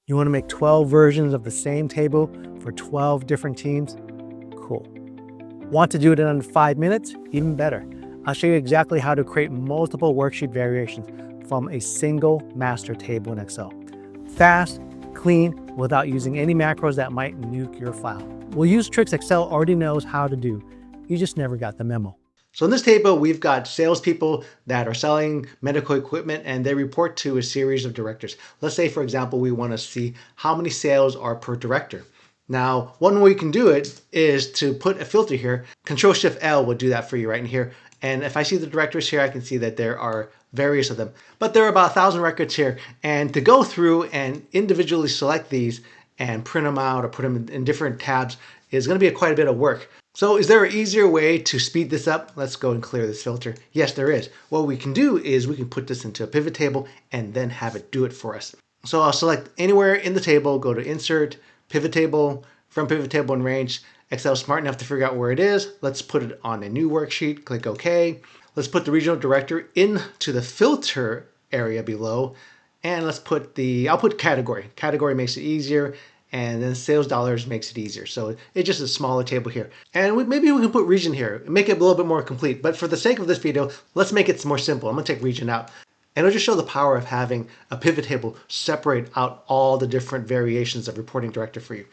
You want to make 12 versions of the same table for 12 different teams? Cool. Want to do it in under 5 minutes? Even better. I'll show you exactly how to create multiple worksheet variations from a single master table in Excel. Fast, clean, without using any macros that might nuke your file. We'll use tricks Excel already knows how to do. You just never got the memo. So in this table, we've got salespeople that are selling medical equipment and they report to a series of directors. Let's say, for example, we want to see how many sales are per director. Now, one way you can do it is to put a filter here. Control-Shift-L will do that for you right in here. And if I see the directors here, I can see that there are various of them. But there are about 1,000 records here. And to go through and individually select these and print them out or put them in different tabs is going to be quite a bit of work. So is there an easier way to speed this up? Let's go and clear this filter. Yes, there is. What we can do is we can put this into a pivot table and then have it do it for us. So I'll select anywhere in the table, go to Insert, Pivot Table, from Pivot Table and Range. Excel is smart enough to figure out where it is. Let's put it on a new worksheet, click OK. Let's put the regional director into the filter area below. And let's put I'll put category. Category makes it easier. And then sales dollars makes it easier. So it's just a smaller table here. And maybe we can put region here, make it a little bit more complete. But for the sake of this video, let's make it more simple. I'm gonna take region out. And it'll just show the power of having a pivot table separate out all the different variations of reporting director for you.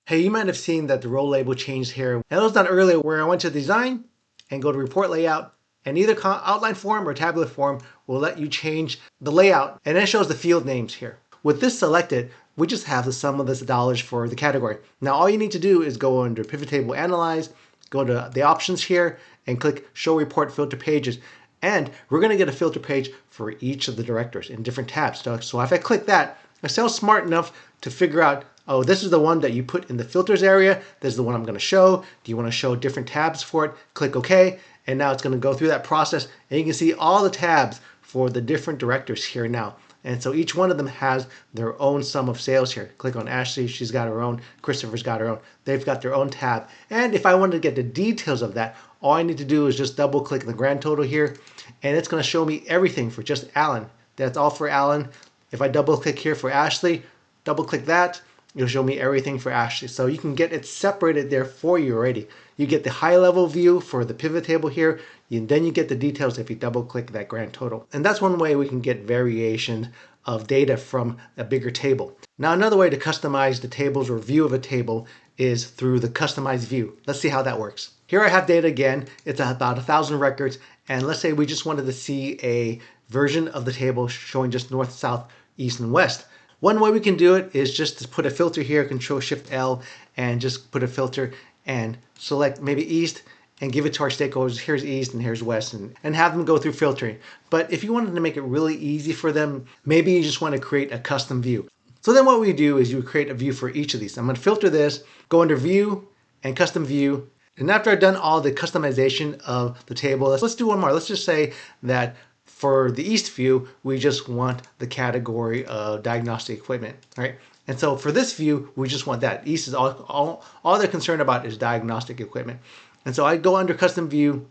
Hey, you might have seen that the row label changed here. And it was done earlier where I went to design and go to report layout. And either outline form or tabular form will let you change the layout. And then it shows the field names here. With this selected, we just have the sum of the dollars for the category. Now all you need to do is go under Pivot Table Analyze, go to the options here, and click Show Report Filter Pages. And we're going to get a filter page for each of the directors in different tabs. So if I click that, Excel's smart enough to figure out, oh, this is the one that you put in the filters area. This is the one I'm going to show. Do you want to show different tabs for it? Click OK. And now it's going to go through that process. And you can see all the tabs for the different directors here now. And so each one of them has their own sum of sales here. Click on Ashley, she's got her own. Christopher's got her own. They've got their own tab. And if I wanted to get the details of that, all I need to do is just double click the grand total here. And it's going to show me everything for just Alan. That's all for Alan. If I double click here for Ashley, double click that, it'll show me everything for Ashley. So you can get it separated there for you already. You get the high level view for the pivot table here. Then you get the details if you double click that grand total. And that's one way we can get variation of data from a bigger table. Now another way to customize the tables or view of a table is through the customized view. Let's see how that works. Here I have data again. It's about 1,000 records. And let's say we just wanted to see a version of the table showing just north, south, east, and west. One way we can do it is just to put a filter here, Control-Shift-L, and just put a filter and select maybe east and give it to our stakeholders. Here's east and here's west, and have them go through filtering. But if you wanted to make it really easy for them, maybe you just want to create a custom view. So then what we do is you create a view for each of these. I'm going to filter this, go under View and Custom View. And after I've done all the customization of the table, let's do one more. Let's just say that for the East view, we just want the category of diagnostic equipment, right? And so for this view, we just want that. East is all they're concerned about is diagnostic equipment. And so I go under Custom View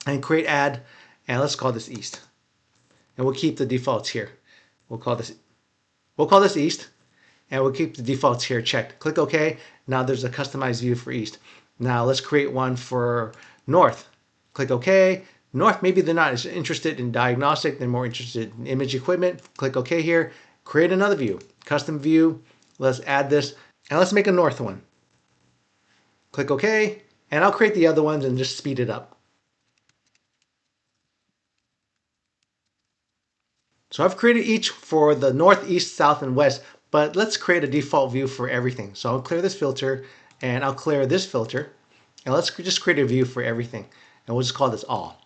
and create Add, and let's call this East. And we'll keep the defaults here. We'll call this East, and we'll keep the defaults here checked. Click OK. Now there's a customized view for East. Now let's create one for North. Click OK. North, maybe they're not as interested in diagnostic, they're more interested in image equipment. Click OK here. Create another view. Custom view. Let's add this, and let's make a North one. Click OK, and I'll create the other ones and just speed it up. So I've created each for the North, East, South, and West, but let's create a default view for everything. So I'll clear this filter, and I'll clear this filter, and let's just create a view for everything. And we'll just call this All.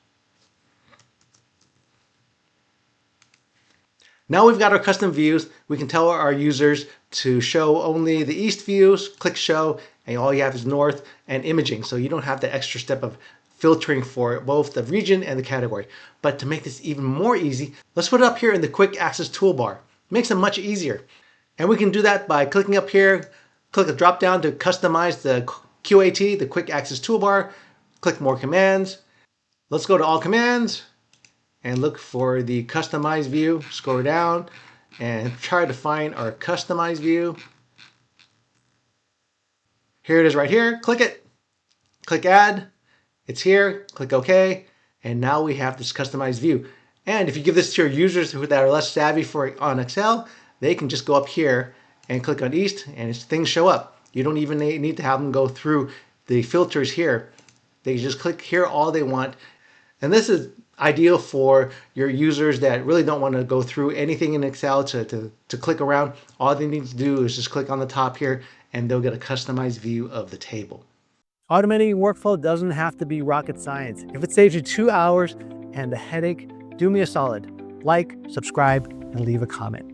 Now we've got our custom views. We can tell our users to show only the East views, click Show, and all you have is North and imaging. So you don't have the extra step of filtering for both the region and the category. But to make this even more easy, let's put it up here in the Quick Access toolbar. It makes it much easier. And we can do that by clicking up here, click a drop down to customize the QAT, the Quick Access toolbar, click More Commands. Let's go to All Commands and look for the customized view. Scroll down and try to find our customize view. Here it is right here. Click it. Click add. It's here. Click OK. And now we have this customized view. And if you give this to your users that are less savvy on Excel, they can just go up here and click on East and things show up. You don't even need to have them go through the filters here. They just click here all they want. And this is ideal for your users that really don't want to go through anything in Excel to click around. All they need to do is just click on the top here and they'll get a customized view of the table. Automating workflow doesn't have to be rocket science. If it saves you 2 hours and a headache, do me a solid. Like, subscribe, and leave a comment.